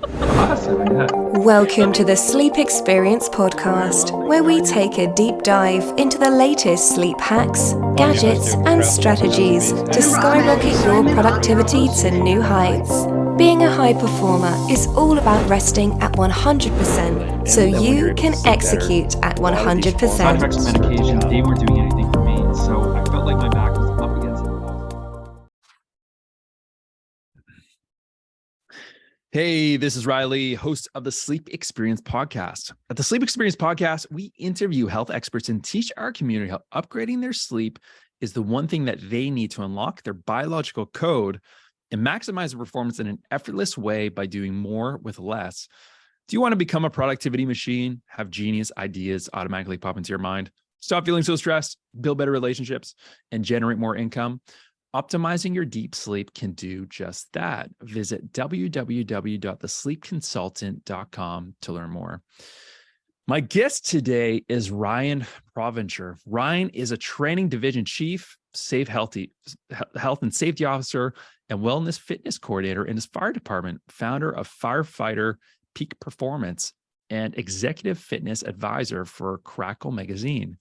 Awesome. Yeah. Welcome to the Sleep Experience podcast, where we take a deep dive into the latest sleep hacks, gadgets, and strategies to skyrocket your productivity to new heights. Being a high performer is all about resting at 100%, so you can execute at 100%. Side effects of medication, they weren't doing anything for me. So I felt like my back was up against the wall. Hey, this is Riley, host of the Sleep Experience podcast. At the Sleep Experience podcast, we interview health experts and teach our community how upgrading their sleep is the one thing that they need to unlock their biological code and maximize their performance in an effortless way by doing more with less. Do you want to become a productivity machine, have genius ideas automatically pop into your mind, stop feeling so stressed, build better relationships, and generate more income? Optimizing your deep sleep can do just that. Visit www.thesleepconsultant.com to learn more. My guest today is Ryan Provencher. Ryan is a training division chief, health and safety officer, and wellness fitness coordinator in his fire department, founder of Firefighter Peak Performance, and executive fitness advisor for Crackle magazine.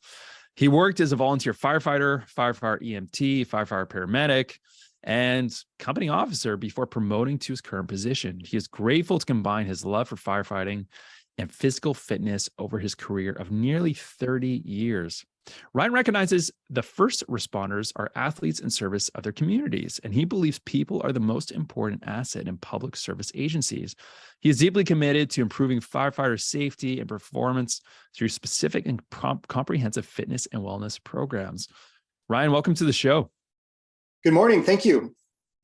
He worked as a volunteer firefighter, firefighter EMT, firefighter paramedic, and company officer before promoting to his current position. He is grateful to combine his love for firefighting and physical fitness over his career of nearly 30 years. Ryan recognizes the first responders are athletes in service of their communities, and he believes people are the most important asset in public service agencies. He is deeply committed to improving firefighter safety and performance through specific and comprehensive fitness and wellness programs. Ryan, welcome to the show. Good morning. Thank you.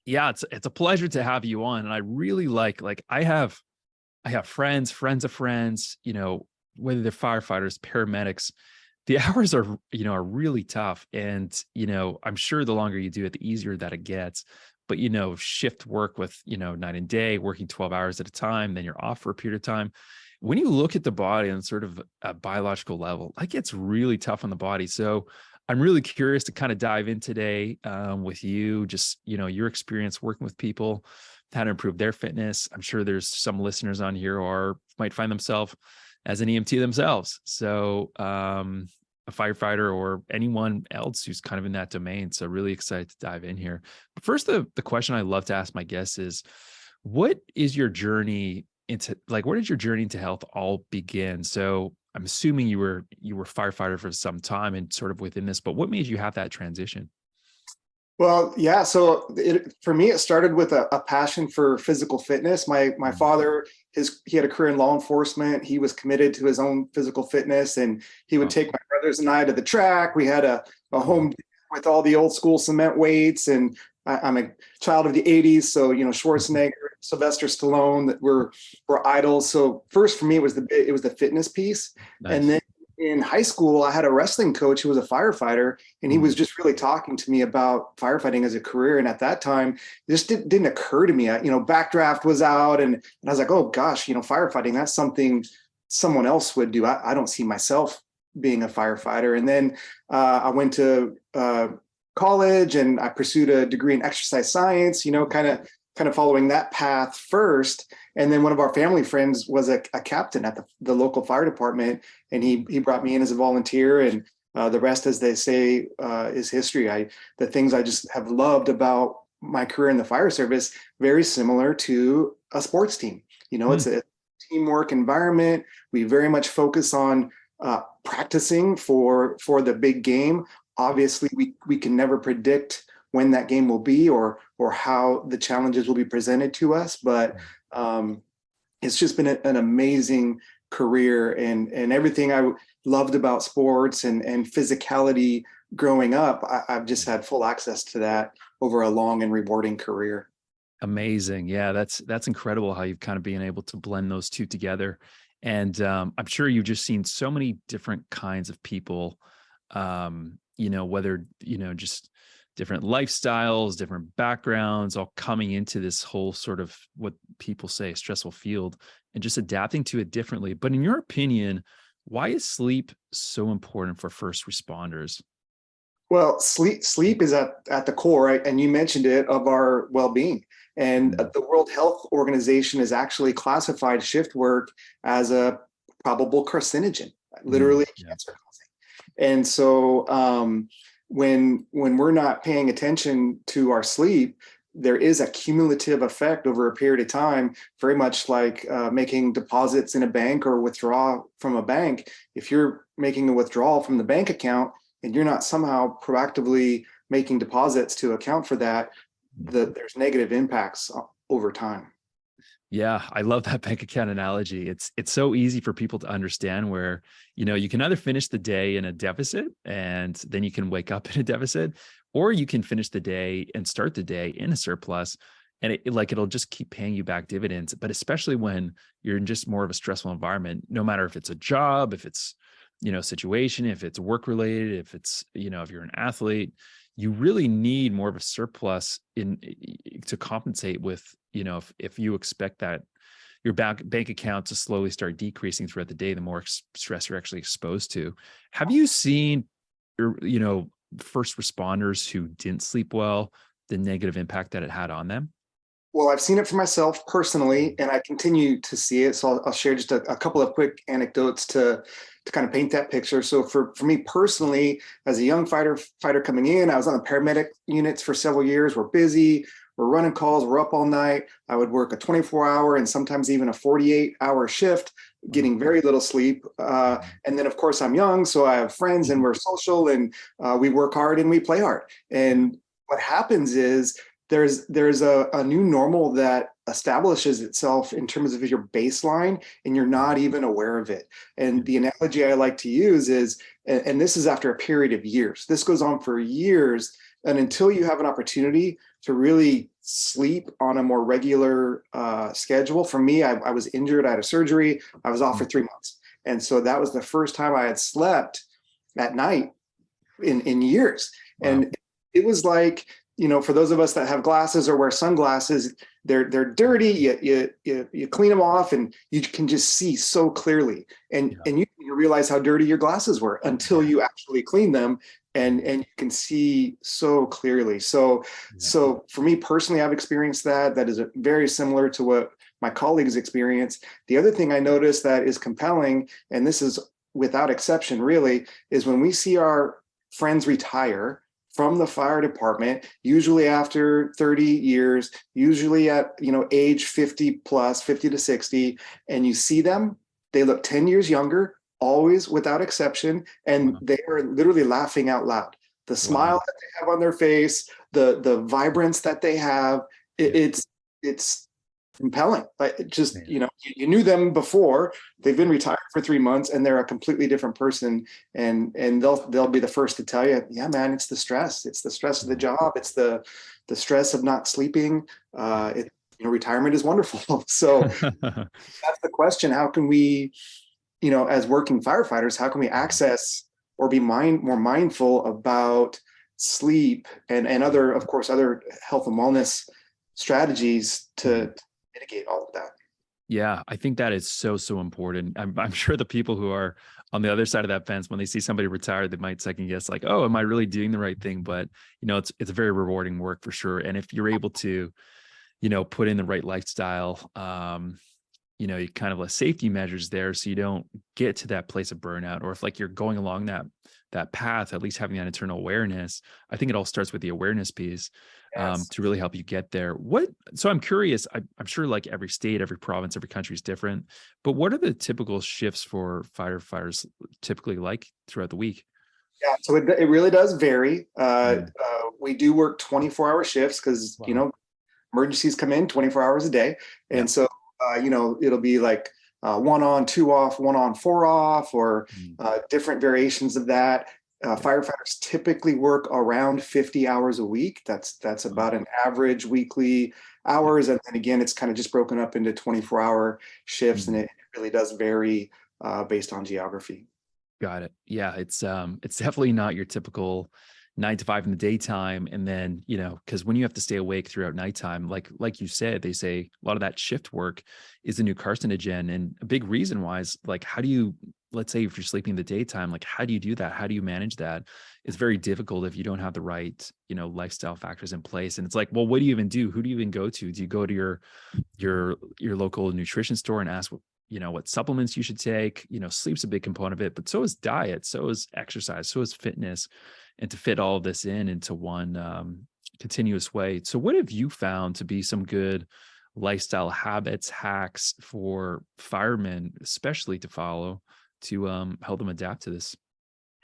Yeah, it's a pleasure to have you on. And I really like I have friends of friends, whether they're firefighters, paramedics. The hours are really tough. And, I'm sure the longer you do it, the easier that it gets. But, shift work with, night and day, working 12 hours at a time, then you're off for a period of time. When you look at the body on sort of a biological level, it gets really tough on the body. So I'm really curious to kind of dive in today with you, just, your experience working with people, how to improve their fitness. I'm sure there's some listeners on here who might find themselves as an EMT themselves. So a firefighter or anyone else who's kind of in that domain. So really excited to dive in here. But first, the question I love to ask my guests is, what is your journey into, where did your journey into health all begin? So I'm assuming you were firefighter for some time and sort of within this, but what made you have that transition? Well, yeah. So for me, it started with a passion for physical fitness. My father, he had a career in law enforcement. He was committed to his own physical fitness, and he would take my brothers and I to the track. We had a home with all the old school cement weights, and I'm a child of the 80s. So, Schwarzenegger, Sylvester Stallone that were idols. So first for me, it was the fitness piece. Nice. And then in high school, I had a wrestling coach who was a firefighter, and he was just really talking to me about firefighting as a career. And at that time, it just didn't occur to me. Backdraft was out, and I was like, oh gosh, firefighting, that's something someone else would do. I don't see myself being a firefighter. And then I went to college, and I pursued a degree in exercise science, kind of following that path first. And then one of our family friends was a captain at the local fire department, and he brought me in as a volunteer, and the rest, as they say, is history. The things I just have loved about my career in the fire service, very similar to a sports team. It's a teamwork environment. We very much focus on practicing for the big game. Obviously, we can never predict when that game will be or how the challenges will be presented to us, but it's just been an amazing career, and everything I loved about sports and physicality growing up, I've just had full access to that over a long and rewarding career. Amazing. Yeah, that's incredible how you've kind of been able to blend those two together. And I'm sure you've just seen so many different kinds of people, whether, just different lifestyles, different backgrounds, all coming into this whole sort of what people say stressful field and just adapting to it differently. But in your opinion, why is sleep so important for first responders? Well, sleep is at the core, right? And you mentioned it, of our well-being. And the World Health Organization has actually classified shift work as a probable carcinogen, literally cancer causing. And so when we're not paying attention to our sleep, there is a cumulative effect over a period of time, very much like making deposits in a bank or withdraw from a bank. If you're making a withdrawal from the bank account and you're not somehow proactively making deposits to account for that, there's negative impacts over time. Yeah, I love that bank account analogy. It's so easy for people to understand where, you can either finish the day in a deficit and then you can wake up in a deficit, or you can finish the day and start the day in a surplus, and it'll just keep paying you back dividends. But especially when you're in just more of a stressful environment, no matter if it's a job, if it's, situation, if it's work related, if it's, if you're an athlete, you really need more of a surplus to compensate with, if you expect that your bank account to slowly start decreasing throughout the day, the more stress you're actually exposed to. Have you seen, first responders who didn't sleep well, the negative impact that it had on them? Well, I've seen it for myself personally, and I continue to see it. So I'll share just a couple of quick anecdotes to kind of paint that picture. So for me personally, as a young fighter coming in, I was on the paramedic units for several years. We're busy, we're running calls, we're up all night. I would work a 24-hour and sometimes even a 48-hour shift, getting very little sleep. And then, of course, I'm young, so I have friends and we're social, and we work hard and we play hard. And what happens is there's a new normal that establishes itself in terms of your baseline, and you're not even aware of it. And the analogy I like to use is, and this is after a period of years, this goes on for years, and until you have an opportunity to really sleep on a more regular schedule. For me, I was injured, I had a surgery, I was off for 3 months. And so that was the first time I had slept at night in years. Wow. And it was like, for those of us that have glasses or wear sunglasses, they're dirty. You clean them off, and you can just see so clearly. And you realize how dirty your glasses were until you actually clean them, and you can see so clearly. So for me personally, I've experienced that. That is very similar to what my colleagues experience. The other thing I noticed that is compelling, and this is without exception really, is when we see our friends retire from the fire department, usually after 30 years, usually at age 50 plus, 50 to 60, and you see them, they look 10 years younger, always without exception, and they are literally laughing out loud. The smile that they have on their face, the vibrance that they have, it's compelling. Like you knew them before, they've been retired for 3 months, and they're a completely different person. And they'll be the first to tell you, yeah, man, it's the stress. It's the stress of the job. It's the stress of not sleeping. Retirement is wonderful. So that's the question. How can we, as working firefighters, how can we access or be more mindful about sleep and other, of course, other health and wellness strategies to mitigate all of that? Yeah, I think that is so important. I'm sure the people who are on the other side of that fence, when they see somebody retired, they might second guess like, oh, am I really doing the right thing? But it's a very rewarding work for sure. And if you're able to, put in the right lifestyle, you kind of less safety measures there, so you don't get to that place of burnout, or if like you're going along that path, at least having that internal awareness. I think it all starts with the awareness piece. Yes. To really help you get there. So I'm curious, I'm sure like every state, every province, every country is different, but what are the typical shifts for firefighters typically like throughout the week? Yeah, so it really does vary. We do work 24-hour shifts because, emergencies come in 24 hours a day. And so, it'll be like 1 on, 2 off, 1 on, 4 off, or different variations of that. Firefighters typically work around 50 hours a week. That's about an average weekly hours. And then again, it's kind of just broken up into 24-hour shifts, and it really does vary based on geography. Got it. Yeah, it's definitely not your typical, 9 to 5 in the daytime. And then, because when you have to stay awake throughout nighttime, like you said, they say a lot of that shift work is a new carcinogen. And a big reason why is like, how do you, let's say if you're sleeping in the daytime, like how do you do that? How do you manage that? It's very difficult if you don't have the right, lifestyle factors in place. And it's like, well, what do you even do? Who do you even go to? Do you go to your local nutrition store and ask what supplements you should take? Sleep's a big component of it, but so is diet, so is exercise, so is fitness, and to fit all of this into one continuous way. So what have you found to be some good lifestyle habits, hacks for firemen, especially to follow to help them adapt to this?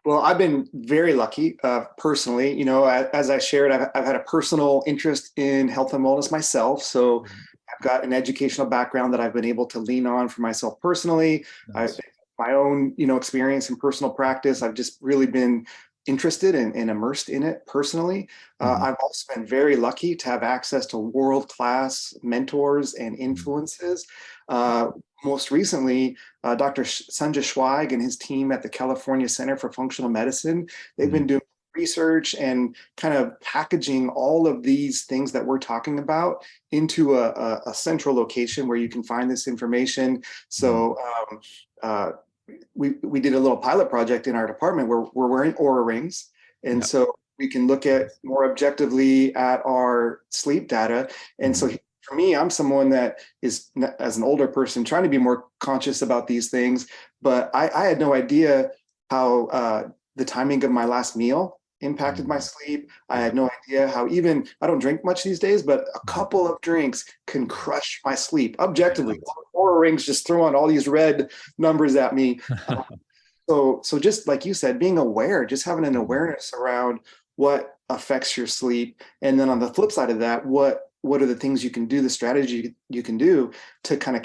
Well, I've been very lucky personally. As I shared, I've had a personal interest in health and wellness myself. So I've got an educational background that I've been able to lean on for myself personally. Nice. My own, experience and personal practice. I've just really been interested and immersed in it personally. I've also been very lucky to have access to world-class mentors and influences. Most recently, Dr. Sanjay Schweig and his team at the California Center for Functional Medicine, they've been doing research and kind of packaging all of these things that we're talking about into a central location where you can find this information. So we did a little pilot project in our department where we're wearing Oura rings. And so we can look at more objectively at our sleep data. And so for me, I'm someone that is, as an older person, trying to be more conscious about these things. But I had no idea how the timing of my last meal impacted my sleep. I had no idea how I don't drink much these days, but a couple of drinks can crush my sleep objectively. Oura rings just throwing all these red numbers at me. So just like you said, being aware, just having an awareness around what affects your sleep. And then on the flip side of that, what are the things you can do, the strategy you can do to kind of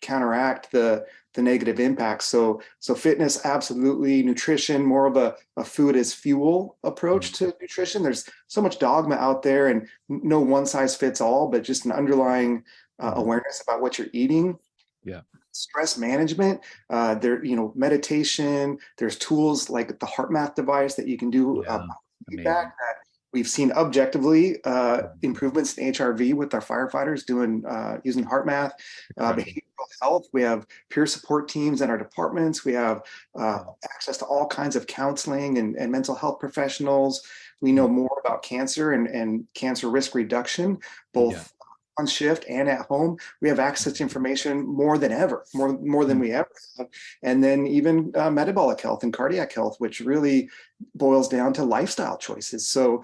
counteract the negative impacts. So fitness, absolutely. Nutrition, more of a food as fuel approach to nutrition. There's so much dogma out there and no one size fits all, but just an underlying awareness about what you're eating. Yeah. Stress management, meditation, there's tools like the heart math device that you can do feedback that we've seen objectively improvements in HRV with our firefighters doing using heart math, behavioral health. We have peer support teams in our departments. We have access to all kinds of counseling and mental health professionals. We know more about cancer and cancer risk reduction, both on shift and at home. We have access to information more than ever, more than we ever have. And then even metabolic health and cardiac health, which really boils down to lifestyle choices. So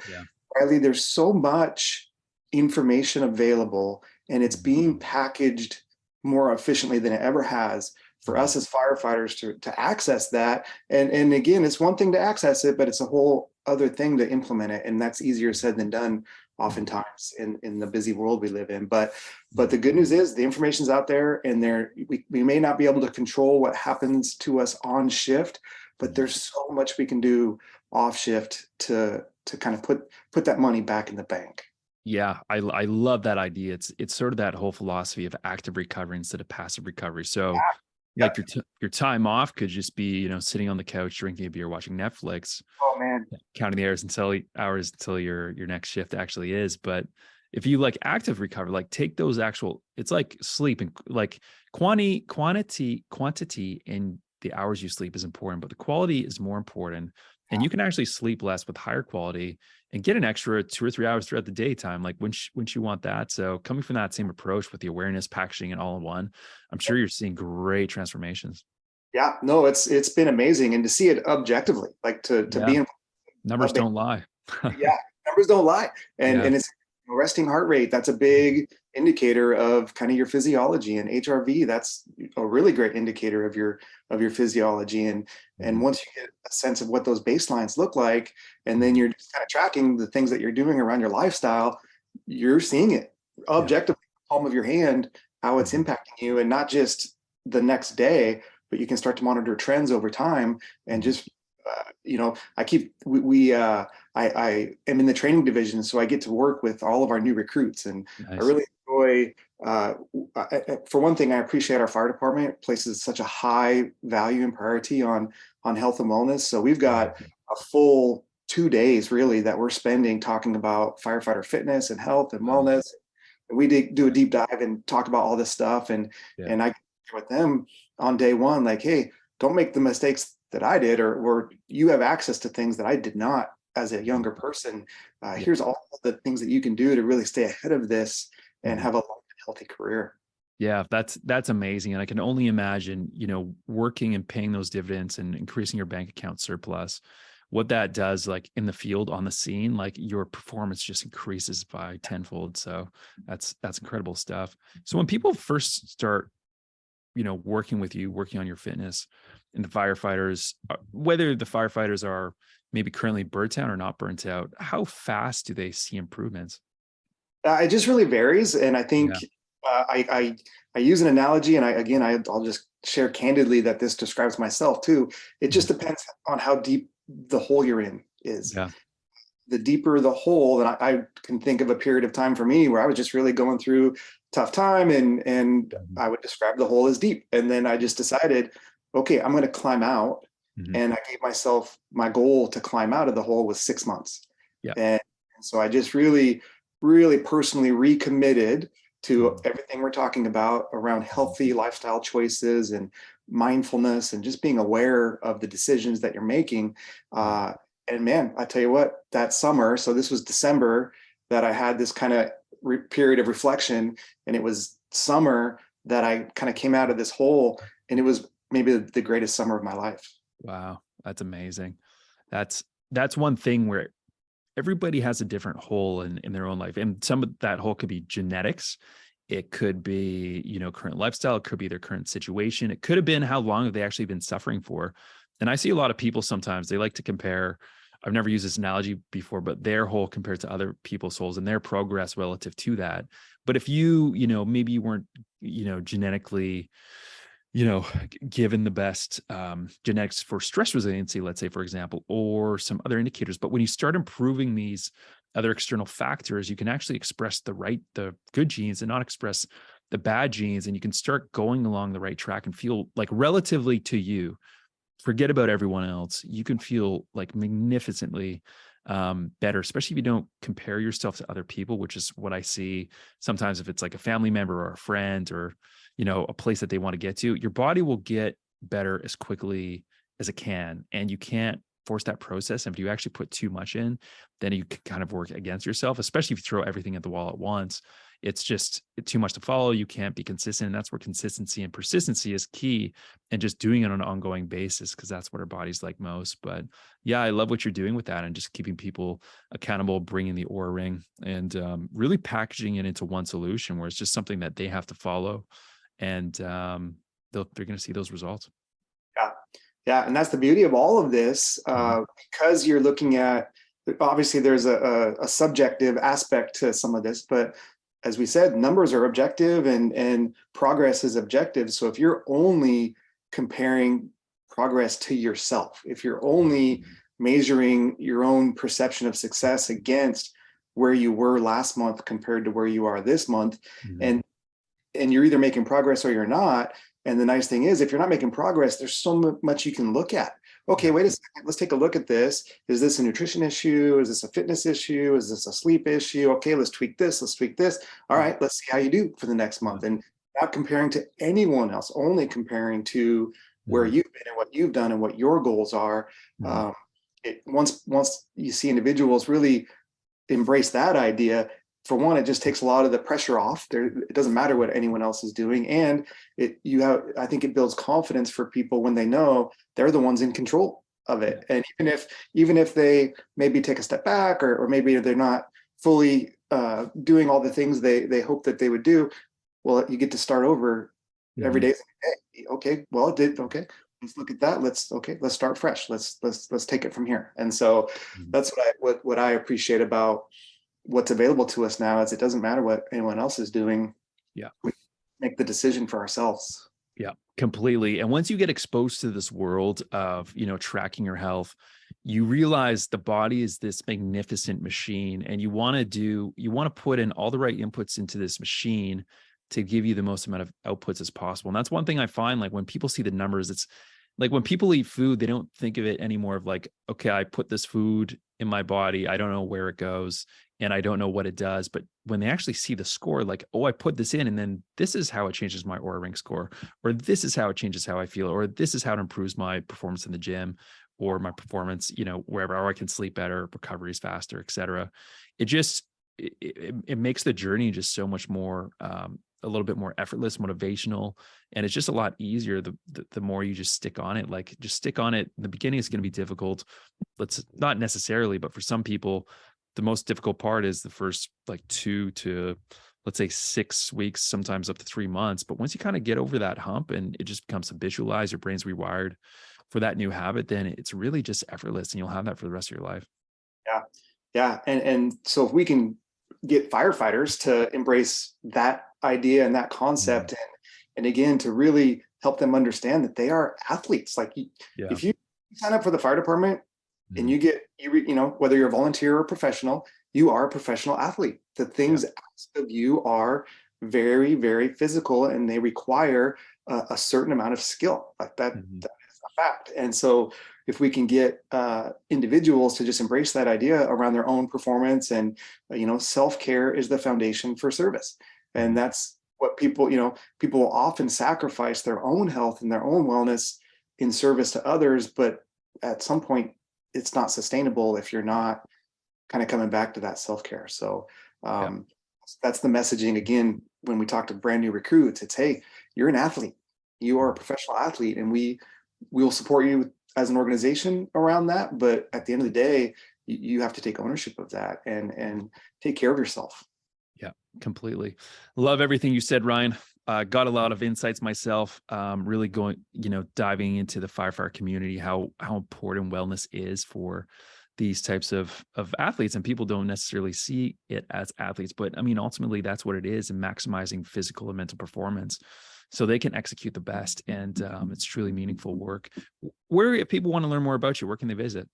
Riley, there's so much information available and it's being packaged more efficiently than it ever has for us as firefighters to access that. And again, it's one thing to access it, but it's a whole other thing to implement it. And that's easier said than done oftentimes in the busy world we live in. But the good news is the information's out there, and we may not be able to control what happens to us on shift, but there's so much we can do off shift to kind of put that money back in the bank. Yeah, I love that idea. It's sort of that whole philosophy of active recovery instead of passive recovery. So like your time off could just be, sitting on the couch, drinking a beer, watching Netflix. Oh man, counting the hours until your next shift actually is. But if you like active recovery, like take those it's like sleep, and like quantity in the hours you sleep is important, but the quality is more important. And you can actually sleep less with higher quality and get an extra 2 or 3 hours throughout the daytime, like when you want that. So coming from that same approach with the awareness, packaging it all in one, I'm sure you're seeing great transformations. Yeah, no, it's been amazing. And to see it objectively, like to be in numbers don't lie. Numbers don't lie. And it's resting heart rate. That's a big indicator of kind of your physiology, and HRV. That's a really great indicator of your physiology. And once you get a sense of what those baselines look like, and then you're just kind of tracking the things that you're doing around your lifestyle, you're seeing it objectively, in the palm of your hand, how it's impacting you, and not just the next day, but you can start to monitor trends over time. And just I am in the training division, so I get to work with all of our new recruits, and I really enjoy. For one thing, I appreciate our fire department. It places such a high value and priority on health and wellness. So we've got a full 2 days really that we're spending talking about firefighter fitness and health and Wow. wellness. And we did do a deep dive and talk about all this stuff. Yeah. And I with them on day one, like, hey, don't make the mistakes that I did, or you have access to things that I did not as a younger person. Yeah. Here's all the things that you can do to really stay ahead of this and Mhm. have a long and healthy career. Yeah, that's amazing. And I can only imagine, working and paying those dividends and increasing your bank account surplus, what that does, like in the field on the scene, like your performance just increases by tenfold. So that's incredible stuff. So when people first start, working with you, working on your fitness, and the firefighters, whether the firefighters are maybe currently burnt out or not burnt out, how fast do they see improvements? It just really varies, and I think Yeah. I use an analogy, and I'll just share candidly that this describes myself too. It just depends on how deep the hole you're in is. Yeah. The deeper the hole, and I can think of a period of time for me where I was just really going through tough time, and Mhm. I would describe the hole as deep. And then I just decided, okay, I'm going to climb out, Mhm. and I gave myself my goal to climb out of the hole was 6 months, Yeah. and so I just really, really personally recommitted to Mhm. everything we're talking about around healthy lifestyle choices and mindfulness and just being aware of the decisions that you're making. Yeah. And man, I tell you what, that summer, so this was December that I had this kind of period of reflection, and it was summer that I kind of came out of this hole, and it was maybe the greatest summer of my life. Wow, that's amazing. That's one thing where everybody has a different hole in their own life. And some of that hole could be genetics. It could be, current lifestyle. It could be their current situation. It could have been how long have they actually been suffering for. And I see a lot of people sometimes they like to compare. I've never used this analogy before, but their hole compared to other people's holes and their progress relative to that. But if maybe you weren't, genetically given the best genetics for stress resiliency, let's say, for example, or some other indicators. But when you start improving these other external factors, you can actually express the good genes and not express the bad genes. And you can start going along the right track and feel like relatively to you, forget about everyone else. You can feel like magnificently better, especially if you don't compare yourself to other people, which is what I see sometimes if it's like a family member or a friend or, a place that they want to get to, your body will get better as quickly as it can. And you can't force that process. And if you actually put too much in, then you can kind of work against yourself, especially if you throw everything at the wall at once. It's just too much to follow. You can't be consistent. And that's where consistency and persistency is key, and just doing it on an ongoing basis, because that's what our body's like most. But yeah, I love what you're doing with that and just keeping people accountable, bringing the Oura ring, and really packaging it into one solution where it's just something that they have to follow, and they're going to see those results. Yeah. Yeah. And that's the beauty of all of this, because you're looking at, obviously there's a subjective aspect to some of this, but as we said, numbers are objective, and progress is objective. So if you're only comparing progress to yourself, if you're only measuring your own perception of success against where you were last month compared to where you are this month, Mhm. and you're either making progress or you're not. And the nice thing is, if you're not making progress, there's so much you can look at. Okay, Yeah. wait a second. Let's take a look at this. Is this a nutrition issue? Is this a fitness issue? Is this a sleep issue? Okay, let's tweak this. Let's tweak this. All right, let's see how you do for the next Yeah. month. And not comparing to anyone else, only comparing to where Mhm. you've been and what you've done and what your goals are. Mhm. Once you see individuals really embrace that idea, for one, it just takes a lot of the pressure off. It doesn't matter what anyone else is doing, and I think it builds confidence for people when they know they're the ones in control of Yeah. it. And even if they maybe take a step back, or maybe they're not fully doing all the things they hope that they would do, well, you get to start over every Mhm. day. Hey, okay, well, it did. Okay, let's look at that. Let's start fresh. Let's take it from here. And so Mhm. that's what I appreciate about what's available to us now, is it doesn't matter what anyone else is doing. Yeah. We make the decision for ourselves. Yeah, completely. And once you get exposed to this world of, tracking your health, you realize the body is this magnificent machine, and you want to put in all the right inputs into this machine to give you the most amount of outputs as possible. And that's one thing I find, like when people see the numbers, like when people eat food, they don't think of it anymore of like, okay, I put this food in my body. I don't know where it goes and I don't know what it does. But when they actually see the score, like, oh, I put this in and then this is how it changes my Aura Ring score, or this is how it changes how I feel, or this is how it improves my performance in the gym or my performance, wherever, or I can sleep better, recovery is faster, et cetera. It makes the journey just so much more, a little bit more effortless, motivational, and it's just a lot easier the more you just stick on it. Like just stick on it. In the beginning, it's going to be difficult. Let's not necessarily, but for some people, the most difficult part is the first like 2 to, let's say, 6 weeks, sometimes up to 3 months. But once you kind of get over that hump and it just becomes habitualized, your brain's rewired for that new habit, then it's really just effortless and you'll have that for the rest of your life. Yeah. Yeah. And so if we can get firefighters to embrace that idea and that concept, and again, to really help them understand that they are athletes. Like if you sign up for the fire department and you get, whether you're a volunteer or professional, you are a professional athlete. The things asked of you are very, very physical, and they require a certain amount of skill. Like that, that is a fact. And so if we can get individuals to just embrace that idea around their own performance, and self-care is the foundation for service. And that's what people will often sacrifice their own health and their own wellness in service to others, but at some point it's not sustainable if you're not kind of coming back to that self-care. So that's the messaging. Again, when we talk to brand new recruits, it's, hey, you're an athlete, you are a professional athlete, and we will support you as an organization around that. But at the end of the day, you have to take ownership of that and take care of yourself. Yeah, completely. Love everything you said, Ryan. Got a lot of insights myself, really going, diving into the firefighter community, how important wellness is for these types of athletes. And people don't necessarily see it as athletes, but I mean, ultimately that's what it is, and maximizing physical and mental performance so they can execute the best. And it's truly meaningful work. If people want to learn more about you, where can they visit?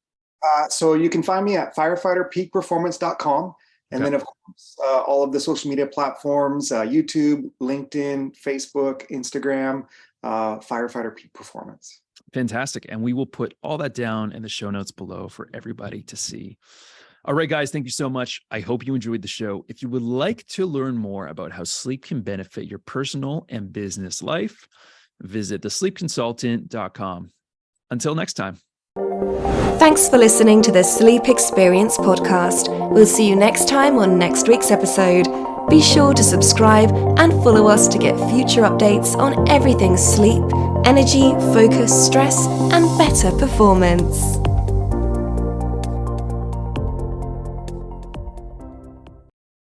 So you can find me at firefighterpeakperformance.com. And then, of course, all of the social media platforms, YouTube, LinkedIn, Facebook, Instagram, Firefighter Peak Performance. Fantastic. And we will put all that down in the show notes below for everybody to see. All right, guys, thank you so much. I hope you enjoyed the show. If you would like to learn more about how sleep can benefit your personal and business life, visit thesleepconsultant.com. Until next time. Thanks for listening to the Sleep Experience podcast. We'll see you next time on next week's episode. Be sure to subscribe and follow us to get future updates on everything sleep, energy, focus, stress, and better performance.